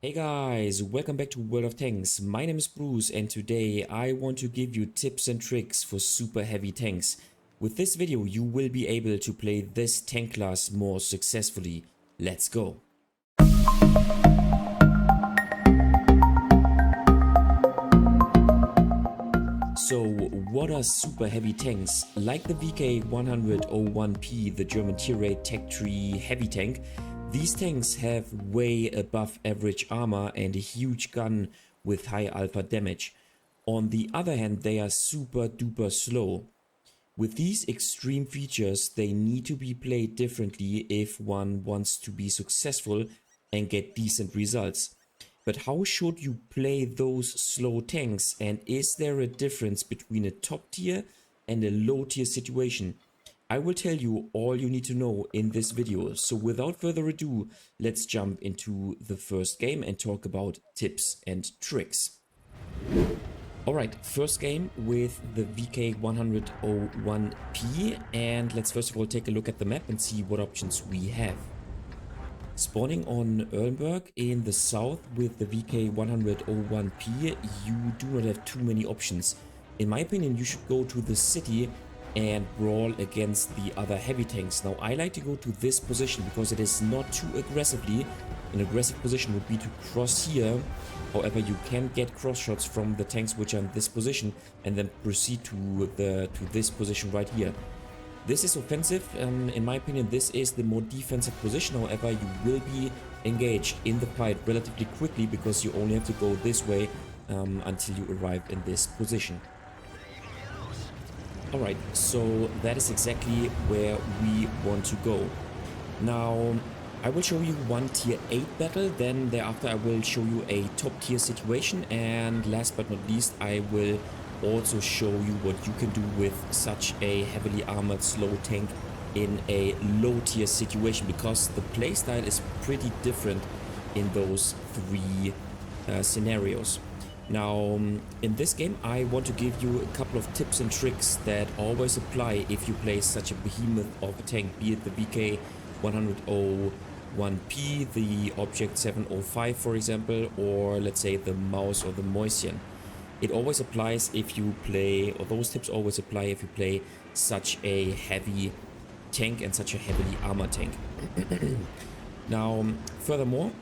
Hey guys, welcome back to World of Tanks. My name is Bruce and today I want to give you tips and tricks for super heavy tanks. With this video you will be able to play this tank class more successfully. Let's go! So what are super heavy tanks? Like the VK100-01P, the German tier 8 Tech Tree heavy tank, these tanks have way above average armor and a huge gun with high alpha damage. On the other hand, they are super duper slow. With these extreme features, they need to be played differently if one wants to be successful and get decent results. But how should you play those slow tanks, and is there a difference between a top tier and a low tier situation? I will tell you all you need to know in this video, so without further ado, let's jump into the first game and talk about tips and tricks. Alright, first game with the VK100-01P, and let's first of all take a look at the map and see what options we have. Spawning on Erlenberg in the south with the VK100-01P, you do not have too many options. In my opinion, you should go to the city and brawl against the other heavy tanks. Now, I like to go to this position because it is not too aggressively. An aggressive position would be to cross here. However, you can get cross shots from the tanks which are in this position and then proceed to this position right here. This is offensive. In my opinion, this is the more defensive position. However, you will be engaged in the fight relatively quickly because you only have to go this way until you arrive in this position. Alright, so that is exactly where we want to go. Now, I will show you one tier 8 battle, then thereafter I will show you a top tier situation, and last but not least I will also show you what you can do with such a heavily armored slow tank in a low tier situation, because the playstyle is pretty different in those three scenarios. Now, in this game I want to give you a couple of tips and tricks that always apply if you play such a behemoth of a tank, be it the VK100-01P, the Object 705 for example, or let's say the Mouse or the Moisian. It always applies if you play, or those tips always apply if you play such a heavy tank and such a heavily armored tank. Now, furthermore,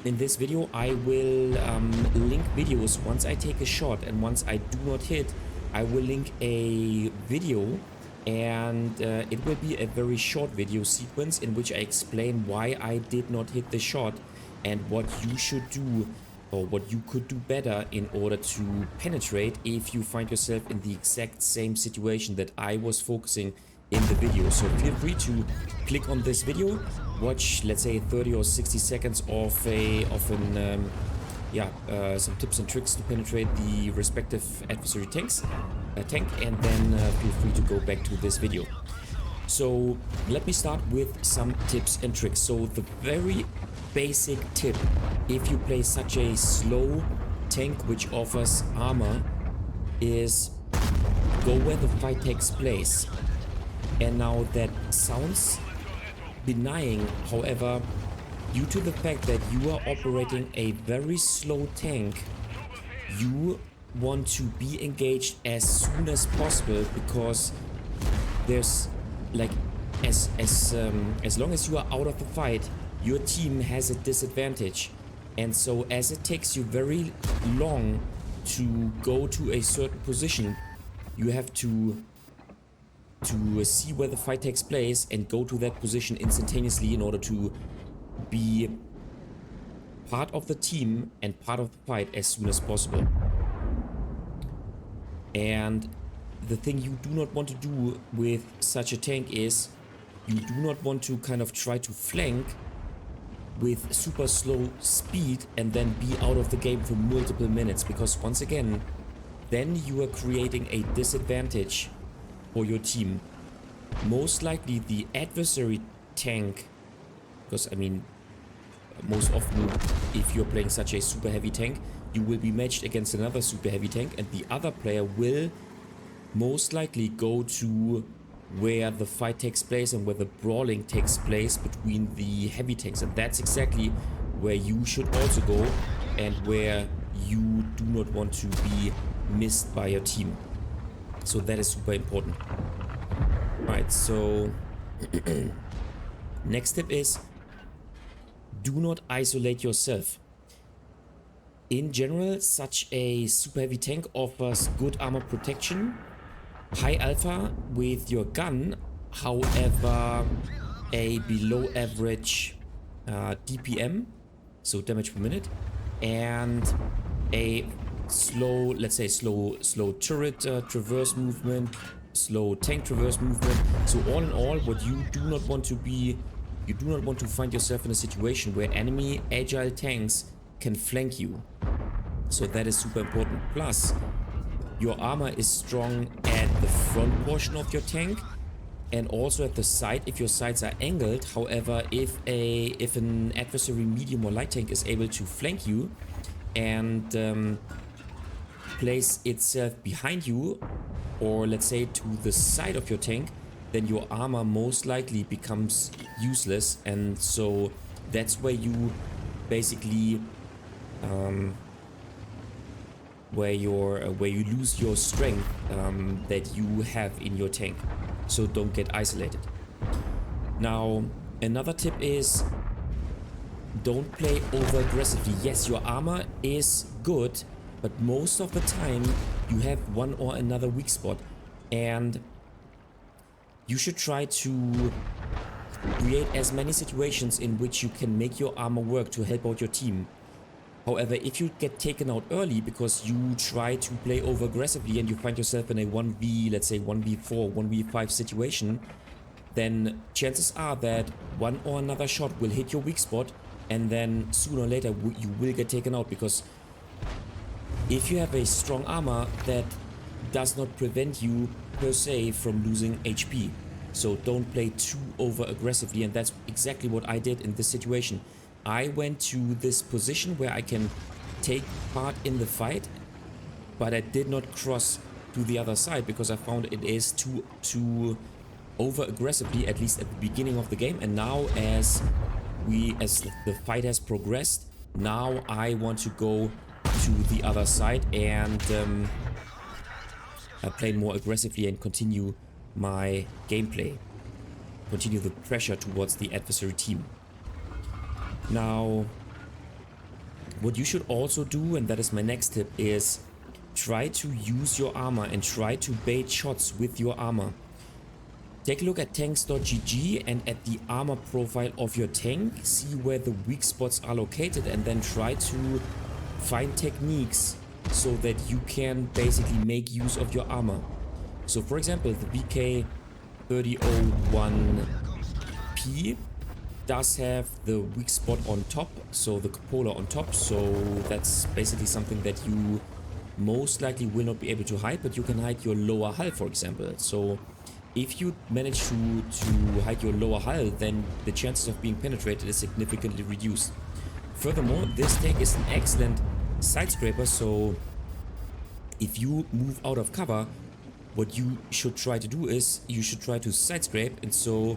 in this video I will link videos. Once I take a shot and once I do not hit, I will link a video, and it will be a very short video sequence in which I explain why I did not hit the shot and what you should do, or what you could do better in order to penetrate if you find yourself in the exact same situation that I was focusing in the video. So feel free to click on this video, watch let's say 30 or 60 seconds of some tips and tricks to penetrate the respective adversary tank, and then feel free to go back to this video. So let me start with some tips and tricks. So the very basic tip, if you play such a slow tank which offers armor, is go where the fight takes place. And now that sounds benign, however, due to the fact that you are operating a very slow tank, you want to be engaged as soon as possible, because there's like as long as you are out of the fight, your team has a disadvantage. And so as it takes you very long to go to a certain position, you have to see where the fight takes place and go to that position instantaneously in order to be part of the team and part of the fight as soon as possible. And the thing you do not want to do with such a tank is you do not want to kind of try to flank with super slow speed and then be out of the game for multiple minutes, because once again, then you are creating a disadvantage for your team. Most likely the adversary tank, because I mean most often if you're playing such a super heavy tank, you will be matched against another super heavy tank, and the other player will most likely go to where the fight takes place and where the brawling takes place between the heavy tanks. And that's exactly where you should also go and where you do not want to be missed by your team. So that is super important. Right, so next tip is do not isolate yourself. In general, such a super heavy tank offers good armor protection, high alpha with your gun, however a below average DPM, so damage per minute, and a slow, let's say slow turret traverse movement, slow tank traverse movement. So all in all, what you do not want to be, you do not want to find yourself in a situation where enemy agile tanks can flank you. So that is super important. Plus, your armor is strong at the front portion of your tank and also at the side if your sides are angled. However, if an adversary medium or light tank is able to flank you and place itself behind you, or let's say to the side of your tank, then your armor most likely becomes useless, and so that's where you basically where you lose your strength that you have in your tank. So don't get isolated. Now another tip is don't play over aggressively. Yes, your armor is good, but most of the time you have one or another weak spot, and you should try to create as many situations in which you can make your armor work to help out your team. However, if you get taken out early because you try to play over aggressively and you find yourself in a 1v, let's say 1v4, 1v5 situation, then chances are that one or another shot will hit your weak spot, and then sooner or later you will get taken out, because if you have a strong armor, that does not prevent you per se from losing HP. So don't play too over aggressively, and that's exactly what I did in this situation. I went to this position where I can take part in the fight, but I did not cross to the other side because I found it is too over aggressively, at least at the beginning of the game. And now as the fight has progressed, now I want to go to the other side and play more aggressively and continue my gameplay, continue the pressure towards the adversary team. Now, what you should also do, and that is my next tip, is try to use your armor and try to bait shots with your armor. Take a look at tanks.gg and at the armor profile of your tank, see where the weak spots are located, and then try to find techniques so that you can basically make use of your armor. So for example, the VK3001P does have the weak spot on top, so the cupola on top, so that's basically something that you most likely will not be able to hide, but you can hide your lower hull, for example. So if you manage to hide your lower hull, then the chances of being penetrated is significantly reduced. Furthermore, this tank is an excellent side scraper, so if you move out of cover, what you should try to do is you should try to side scrape, and so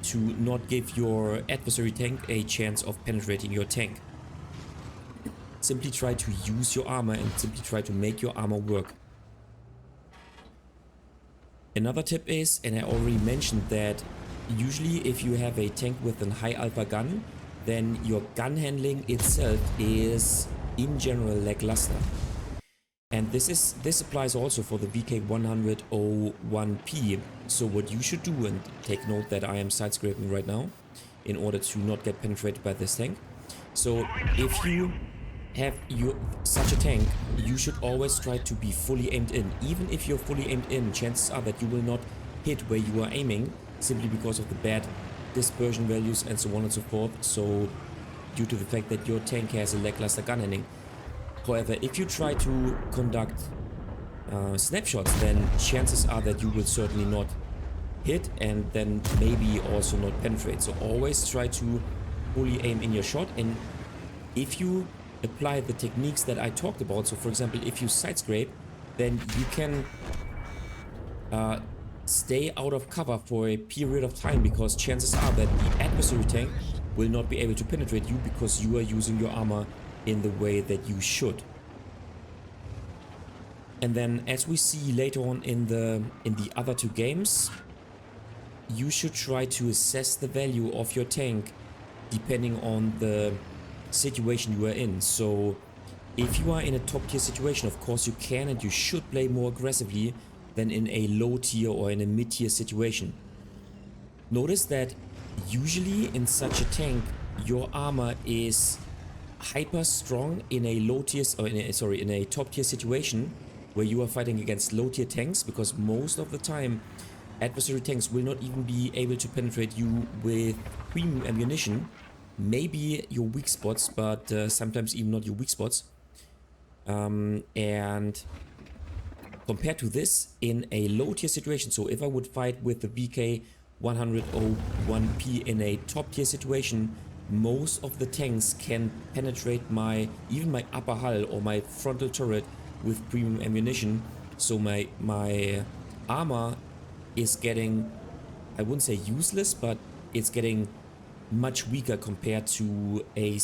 to not give your adversary tank a chance of penetrating your tank. Simply try to use your armor and simply try to make your armor work. Another tip is, and I already mentioned that, usually if you have a tank with a high alpha gun, then your gun handling itself is in general lackluster. And this applies also for the VK101P. So what you should do, and take note that I am side scraping right now in order to not get penetrated by this tank. So if you have such a tank, you should always try to be fully aimed in. Even if you're fully aimed in, chances are that you will not hit where you are aiming, simply because of the bad dispersion values and so on and so forth. So due to the fact that your tank has a lackluster gun handling. However, if you try to conduct snapshots, then chances are that you will certainly not hit and then maybe also not penetrate. So always try to fully aim in your shot, and if you apply the techniques that I talked about, so for example, if you side scrape, then you can stay out of cover for a period of time, because chances are that the adversary tank will not be able to penetrate you because you are using your armor in the way that you should. And then, as we see later on in the other two games, you should try to assess the value of your tank depending on the situation you are in. So if you are in a top tier situation, of course you can and you should play more aggressively than in a low tier or in a mid tier situation. Notice that usually in such a tank, your armor is hyper strong in a low tier, or in a top tier situation where you are fighting against low tier tanks, because most of the time adversary tanks will not even be able to penetrate you with premium ammunition. Maybe your weak spots, but sometimes even not your weak spots. And compared to this, in a low tier situation, so if I would fight with the WK100-01P in a top tier situation, most of the tanks can penetrate even my upper hull or my frontal turret with premium ammunition. So my armor is getting, I wouldn't say useless, but it's getting much weaker compared to a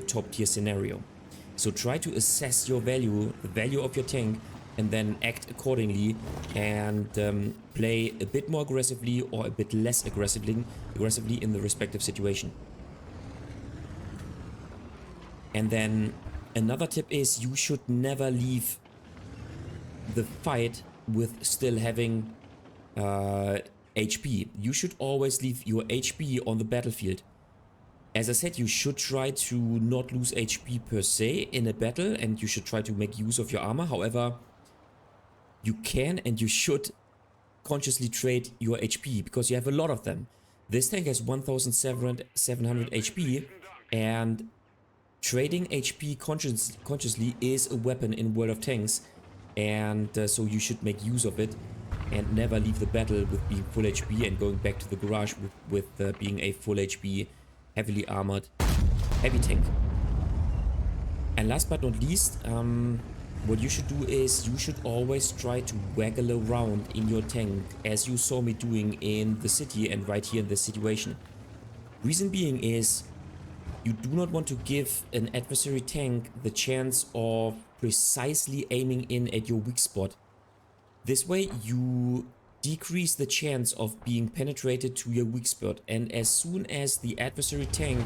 top tier scenario. So try to assess your value, the value of your tank, and then act accordingly and play a bit more aggressively or a bit less aggressively in the respective situation. And then another tip is you should never leave the fight with still having HP. You should always leave your HP on the battlefield. As I said, you should try to not lose HP per se in a battle, and you should try to make use of your armor. However, you can and you should consciously trade your HP because you have a lot of them. This tank has 1700 HP, and trading HP consciously is a weapon in World of Tanks, and so you should make use of it and never leave the battle with being full HP and going back to the garage with being a full HP, heavily armored, heavy tank. And last but not least, what you should do is you should always try to waggle around in your tank, as you saw me doing in the city and right here in this situation. Reason being is you do not want to give an adversary tank the chance of precisely aiming in at your weak spot. This way you decrease the chance of being penetrated to your weak spot, and as soon as the adversary tank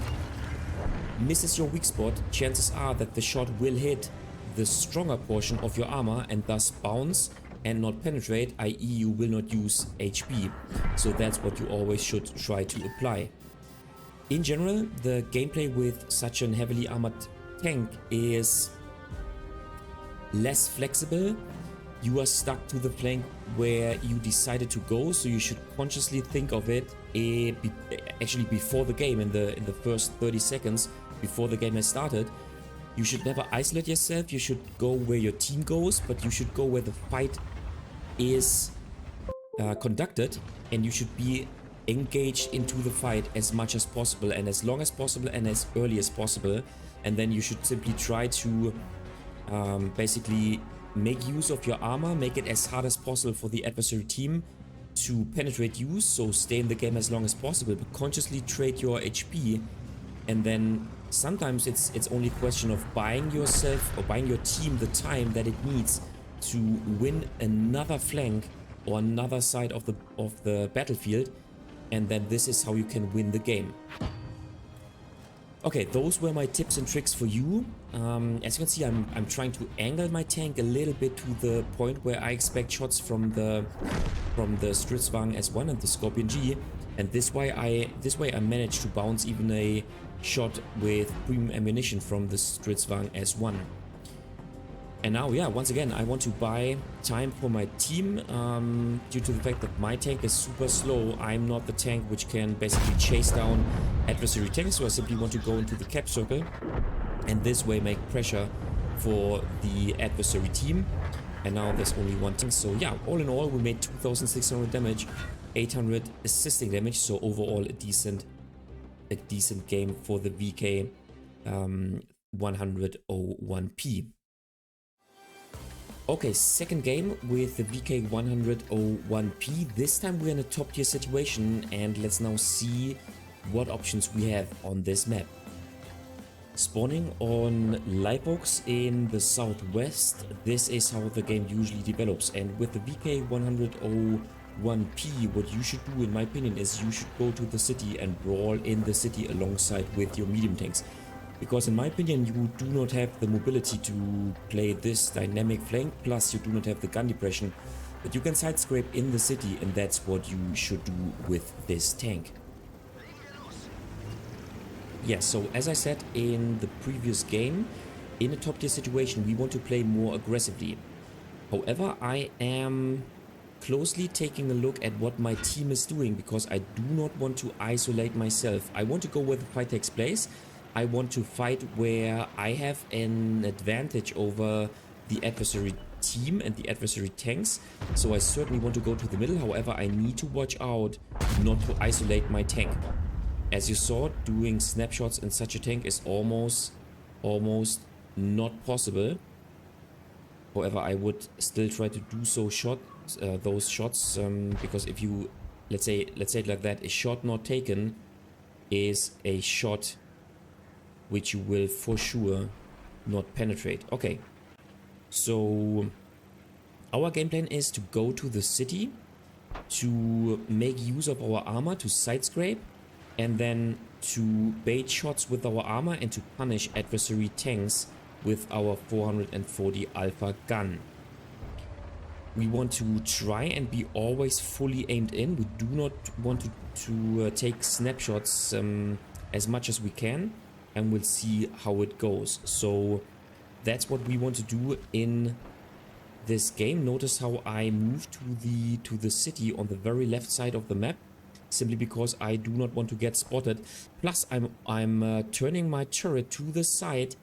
misses your weak spot, chances are that the shot will hit the stronger portion of your armor and thus bounce and not penetrate, i.e. you will not use HP. So that's what you always should try to apply. In general, the gameplay with such an heavily armored tank is less flexible. You are stuck to the flank where you decided to go, so you should consciously think of it actually before the game, in the first 30 seconds before the game has started. You should never isolate yourself. You should go where your team goes, but you should go where the fight is conducted, and you should be engaged into the fight as much as possible and as long as possible and as early as possible. And then you should simply try to basically make use of your armor, make it as hard as possible for the adversary team to penetrate you, so stay in the game as long as possible, but consciously trade your HP. And then sometimes it's only a question of buying yourself or buying your team the time that it needs to win another flank or another side of the battlefield, and then this is how you can win the game. Okay, those were my tips and tricks for you. As you can see, I'm trying to angle my tank a little bit to the point where I expect shots from the Stridsvagn S1 and the Scorpion G, and this way I managed to bounce even a shot with premium ammunition from the Stridsvagn S1. And now, yeah, once again, I want to buy time for my team due to the fact that my tank is super slow. I'm not the tank which can basically chase down adversary tanks, so I simply want to go into the cap circle and this way make pressure for the adversary team. And now there's only one tank, so yeah, all in all we made 2600 damage, 800 assisting damage, so overall a decent game for the VK 100-01P. Okay, second game with the VK 100-01P. This time we're in a top tier situation, and let's now see what options we have on this map. Spawning on live oaks in the southwest, this is how the game usually develops, and with the VK100-01P, what you should do in my opinion is you should go to the city and brawl in the city alongside with your medium tanks. Because in my opinion you do not have the mobility to play this dynamic flank, plus you do not have the gun depression, but you can side scrape in the city, and that's what you should do with this tank. Yeah, so as I said in the previous game, in a top tier situation we want to play more aggressively. However, I am closely taking a look at what my team is doing, because I do not want to isolate myself. I want to go where the fight takes place. I want to fight where I have an advantage over the adversary team and the adversary tanks. So I certainly want to go to the middle. However, I need to watch out not to isolate my tank. As you saw, doing snapshots in such a tank is almost not possible. However, I would still try to do those shots, because if you, let's say it like that, a shot not taken is a shot which you will for sure not penetrate. Okay, so our game plan is to go to the city, to make use of our armor to side scrape, and then to bait shots with our armor and to punish adversary tanks with our 440 alpha gun. We want to try and be always fully aimed in. We do not want to take snapshots as much as we can, and we'll see how it goes. So that's what we want to do in this game. Notice how I move to the city on the very left side of the map, simply because I do not want to get spotted. Plus I'm turning my turret to the side,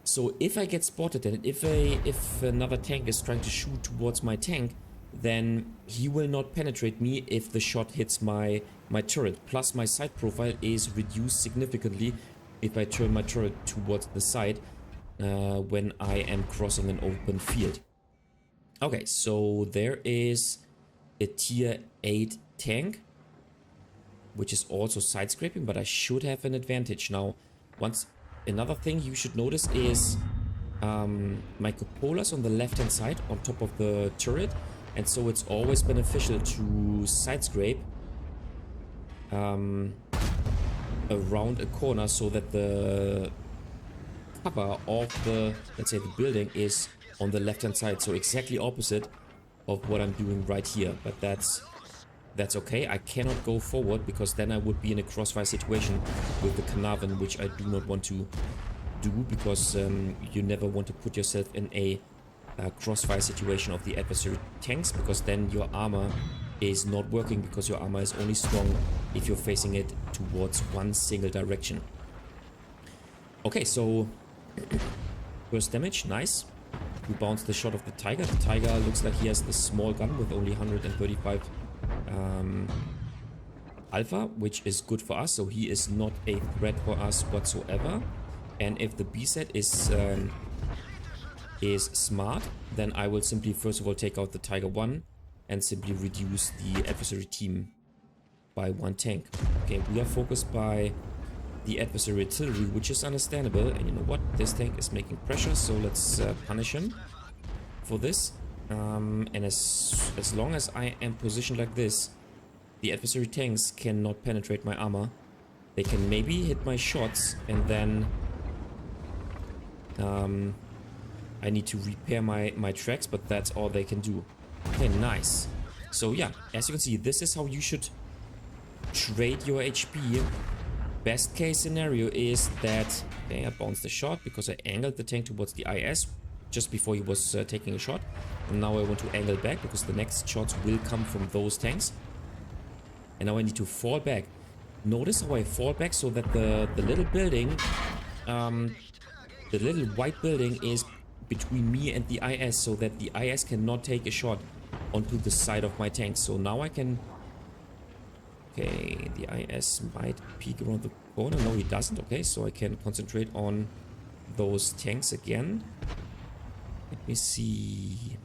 so if I get spotted and if another tank is trying to shoot towards my tank, then he will not penetrate me if the shot hits my turret. Plus my sight profile is reduced significantly if I turn my turret towards the side when I am crossing an open field. Okay, so there is a tier 8 tank, which is also side scraping, but I should have an advantage. Now, another thing you should notice is my cupolas on the left hand side on top of the turret, and so it's always beneficial to side scrape around a corner so that the cover of the, let's say, the building is on the left hand side, so exactly opposite of what I'm doing right here. But that's okay. I cannot go forward because then I would be in a crossfire situation with the Carnarvon, which I do not want to do, because you never want to put yourself in a crossfire situation of the adversary tanks, because then your armor is not working, because your armor is only strong if you're facing it towards one single direction. Okay, so first damage, nice. We bounced the shot of the Tiger. The Tiger looks like he has the small gun with only 135 alpha, which is good for us, so he is not a threat for us whatsoever. And if the B set is smart, then I will simply first of all take out the Tiger 1 and simply reduce the adversary team by one tank. Okay, we are focused by the adversary artillery, which is understandable, and you know what, this tank is making pressure, so let's punish him for this. And as long as I am positioned like this, the adversary tanks cannot penetrate my armor. They can maybe hit my shots, and then I need to repair my tracks, but that's all they can do. Okay, nice. So yeah, as you can see, this is how you should trade your HP. Best case scenario is that, okay, I bounced the shot because I angled the tank towards the IS just before he was taking a shot. And now I want to angle back because the next shots will come from those tanks. And now I need to fall back. Notice how I fall back so that the little building, the little white building is between me and the IS, so that the IS cannot take a shot onto the side of my tank. So now I can... Okay, the IS might peek around the corner. No, he doesn't. Okay, so I can concentrate on those tanks again. Let me see.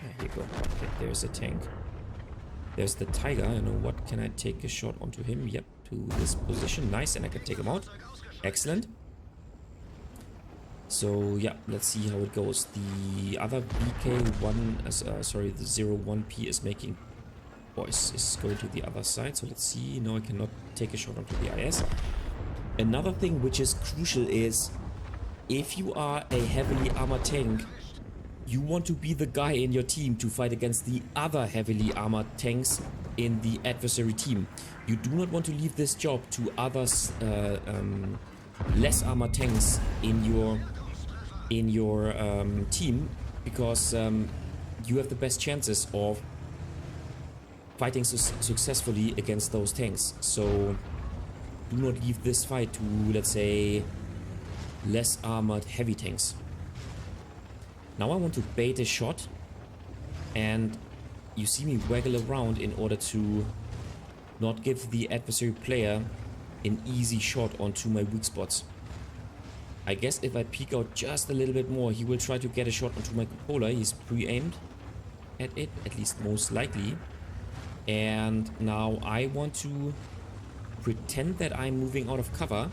Here you go. Okay, there's a tank. There's the Tiger. You know what? Can I take a shot onto him? Yep, to this position. Nice, and I can take him out. Excellent. So yeah, let's see how it goes. The other VK1, sorry, the 01P is making, or is going to the other side. So let's see. No, I cannot take a shot onto the IS. Another thing which is crucial is, if you are a heavily armored tank, you want to be the guy in your team to fight against the other heavily armored tanks in the adversary team. You do not want to leave this job to others, less armored tanks in your team, because you have the best chances of fighting successfully against those tanks. So do not leave this fight to, let's say, less armored heavy tanks. Now I want to bait a shot, and you see me waggle around in order to not give the adversary player an easy shot onto my weak spots. I guess if I peek out just a little bit more, he will try to get a shot onto my cupola. He's pre-aimed at it, at least most likely. And now I want to pretend that I'm moving out of cover,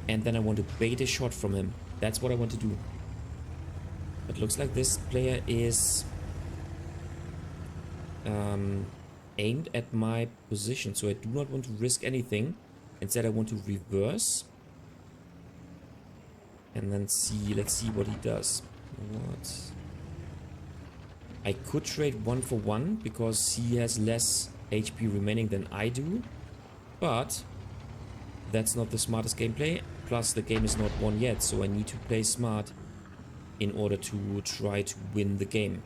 and then I want to bait a shot from him. That's what I want to do. It looks like this player is aimed at my position, so I do not want to risk anything. Instead, I want to reverse and then see. Let's see what he does. What? I could trade 1 for 1 because he has less HP remaining than I do, but that's not the smartest gameplay. Plus, the game is not won yet, so I need to play smart in order to try to win the game.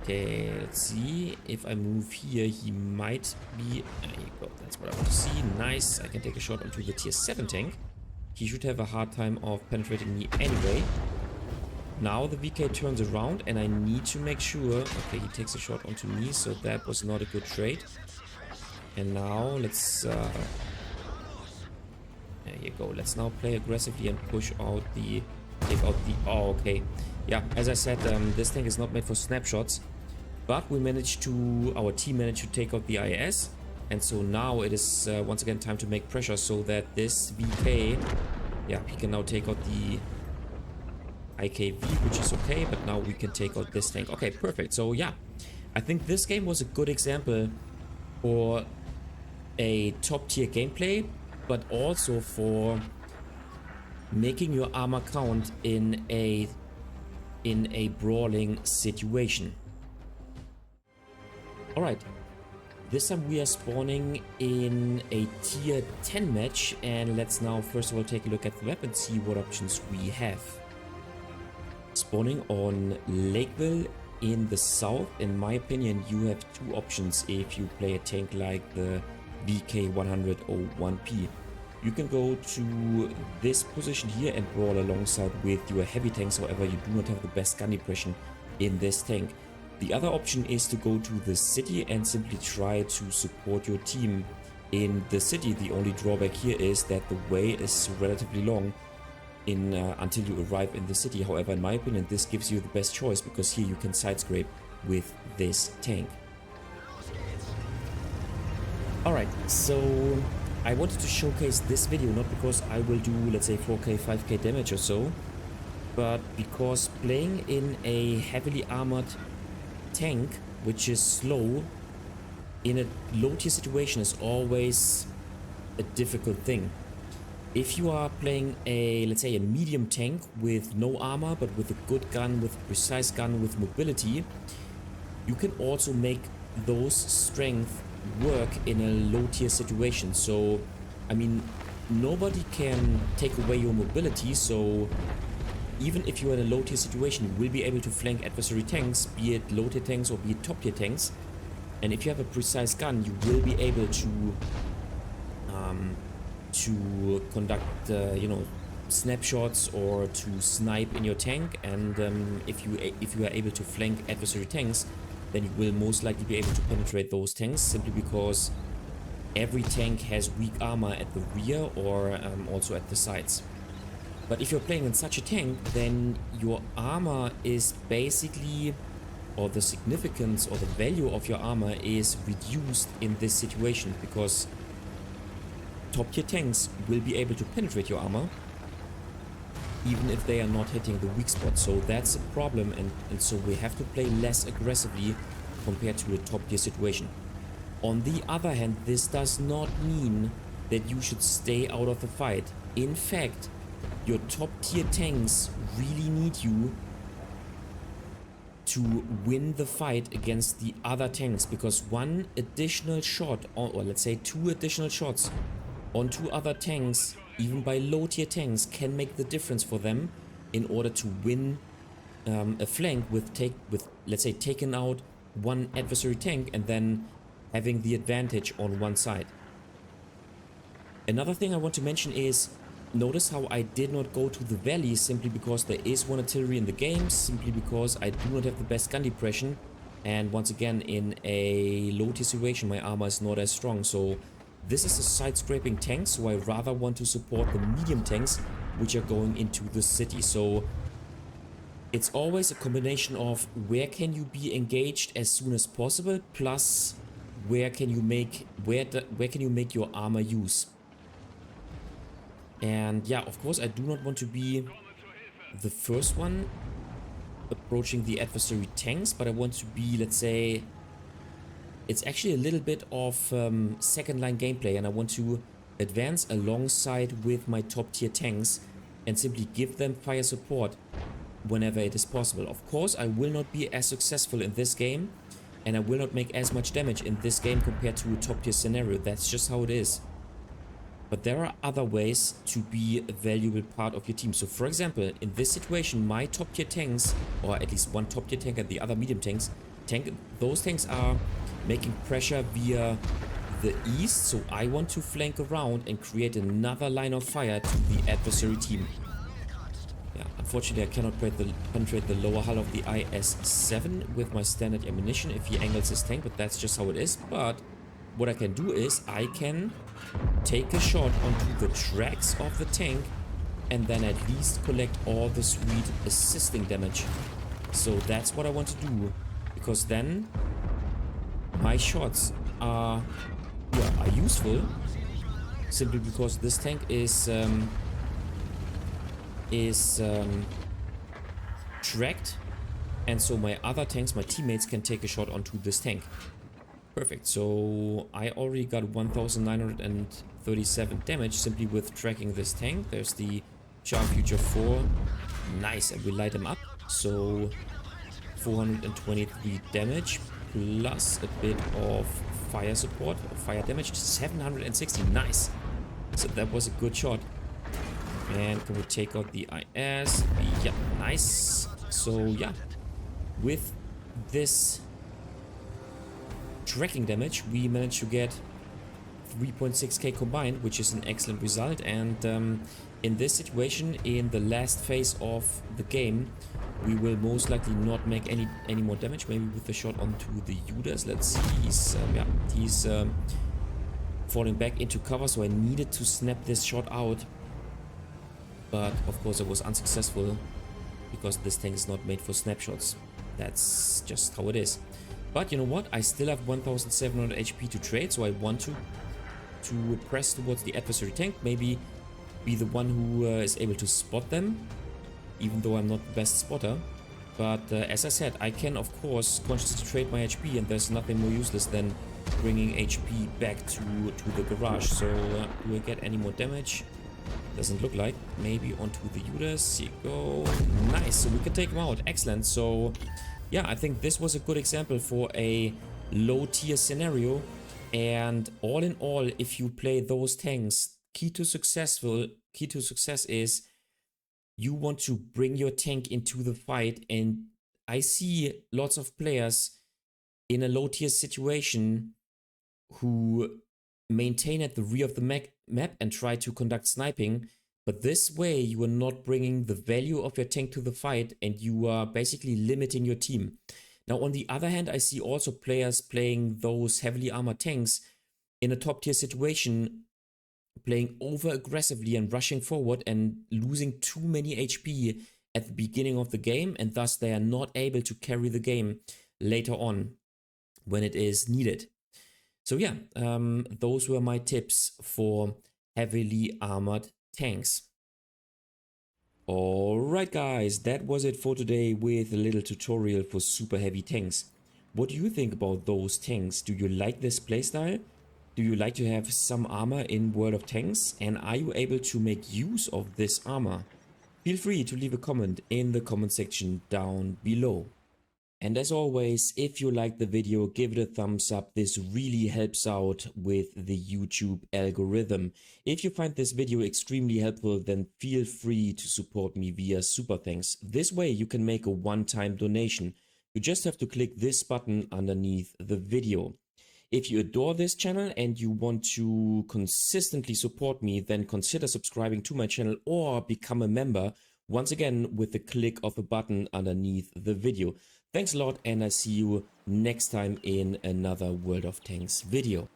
Okay, let's see. If I move here, he might be... There you go, that's what I want to see. Nice, I can take a shot onto the tier 7 tank. He should have a hard time of penetrating me anyway. Now the VK turns around and I need to make sure... Okay, he takes a shot onto me, so that was not a good trade. And now let's... there you go. Let's now play aggressively and push out the... Take out the... Oh, okay. Yeah, as I said, this tank is not made for snapshots. But we managed to... Our team managed to take out the IS. And so now it is once again time to make pressure so that this VK... Yeah, he can now take out the IKV, which is okay. But now we can take out this tank. Okay, perfect. So yeah, I think this game was a good example for a top tier gameplay, but also for making your armor count in a brawling situation. Alright, this time we are spawning in a tier 10 match, and let's now first of all take a look at the map and see what options we have. Spawning on Lakeville in the south, in my opinion, you have two options if you play a tank like the VK100-01P. You can go to this position here and brawl alongside with your heavy tanks, however you do not have the best gun impression in this tank. The other option is to go to the city and simply try to support your team in the city. The only drawback here is that the way is relatively long until you arrive in the city. However, in my opinion, this gives you the best choice because here you can side scrape with this tank. Alright, so I wanted to showcase this video not because I will do, let's say, 4k, 5k damage or so, but because playing in a heavily armored tank, which is slow, in a low tier situation is always a difficult thing. If you are playing a, let's say, a medium tank with no armor, but with a good gun, with a precise gun, with mobility, you can also make those strength work in a low tier situation. So, I mean, nobody can take away your mobility, so even if you're in a low tier situation, you will be able to flank adversary tanks, be it low tier tanks or be it top tier tanks. And if you have a precise gun, you will be able to conduct, you know, snapshots or to snipe in your tank. And if you are able to flank adversary tanks, then you will most likely be able to penetrate those tanks, simply because every tank has weak armor at the rear or also at the sides. But if you're playing in such a tank, then your armor is basically or the significance or the value of your armor is reduced in this situation, because top tier tanks will be able to penetrate your armor even if they are not hitting the weak spot. So that's a problem, and so we have to play less aggressively compared to a top tier situation. On the other hand, this does not mean that you should stay out of the fight. In fact, your top tier tanks really need you to win the fight against the other tanks, because one additional shot, or let's say 2 additional shots on 2 other tanks, even by low tier tanks, can make the difference for them in order to win a flank with let's say taking out one adversary tank and then having the advantage on one side. Another thing I want to mention is, notice how I did not go to the valley simply because there is one artillery in the game, simply because I do not have the best gun depression, and once again, in a low tier situation my armor is not as strong. So this is a side scraping tank, so I rather want to support the medium tanks which are going into the city. So it's always a combination of where can you be engaged as soon as possible, plus where can you make your armor use. And yeah, of course I do not want to be the first one approaching the adversary tanks, but I want to be, let's say, it's actually a little bit of second line gameplay, and I want to advance alongside with my top tier tanks and simply give them fire support whenever it is possible. Of course, I will not be as successful in this game, and I will not make as much damage in this game compared to a top tier scenario. That's just how it is. But there are other ways to be a valuable part of your team. So for example, in this situation, my top tier tanks, or at least one top tier tank and the other medium tanks, those tanks are making pressure via the east. So I want to flank around and create another line of fire to the adversary team. Yeah, unfortunately I cannot penetrate the lower hull of the IS-7 with my standard ammunition if he angles his tank, but that's just how it is. But what I can do is I can take a shot onto the tracks of the tank and then at least collect all the sweet assisting damage. So that's what I want to do, because then my shots are useful, simply because this tank is tracked, and so my other tanks, my teammates, can take a shot onto this tank. Perfect. So I already got 1937 damage simply with tracking this tank. There's the Charm Future 4. Nice, and we light him up. So 423 damage plus a bit of fire support, fire damage, 760. Nice. So that was a good shot. And can we take out the IS? Yeah, nice. So yeah, with this tracking damage we managed to get 3.6k combined, which is an excellent result. And in this situation, in the last phase of the game, we will most likely not make any more damage. Maybe with the shot onto the Judas. Let's see. He's falling back into cover, so I needed to snap this shot out, but of course I was unsuccessful because this tank is not made for snapshots. That's just how it is. But you know what? I still have 1700 HP to trade, so I want to press towards the adversary tank. Maybe be the one who is able to spot them, even though I'm not the best spotter. But as I said, I can of course consciously trade my HP, and there's nothing more useless than bringing HP back to the garage. So do I get any more damage? Doesn't look like. Maybe onto the Judas. Here you go. Nice. So we can take him out. Excellent. So yeah, I think this was a good example for a low tier scenario. And all in all, if you play those tanks, key to success is you want to bring your tank into the fight. And I see lots of players in a low tier situation who maintain at the rear of the map and try to conduct sniping. But this way you are not bringing the value of your tank to the fight, and you are basically limiting your team. Now on the other hand, I see also players playing those heavily armored tanks in a top tier situation, playing over aggressively and rushing forward and losing too many HP at the beginning of the game, and thus they are not able to carry the game later on when it is needed. So yeah, those were my tips for heavily armored tanks. Alright guys, that was it for today with a little tutorial for super heavy tanks. What do you think about those tanks? Do you like this playstyle? Do you like to have some armor in World of Tanks? And are you able to make use of this armor? Feel free to leave a comment in the comment section down below. And as always, if you liked the video, give it a thumbs up. This really helps out with the YouTube algorithm. If you find this video extremely helpful, then feel free to support me via Super Thanks. This way you can make a one-time donation. You just have to click this button underneath the video. If you adore this channel and you want to consistently support me, then consider subscribing to my channel or become a member, once again with the click of a button underneath the video. Thanks a lot, and I see you next time in another World of Tanks video.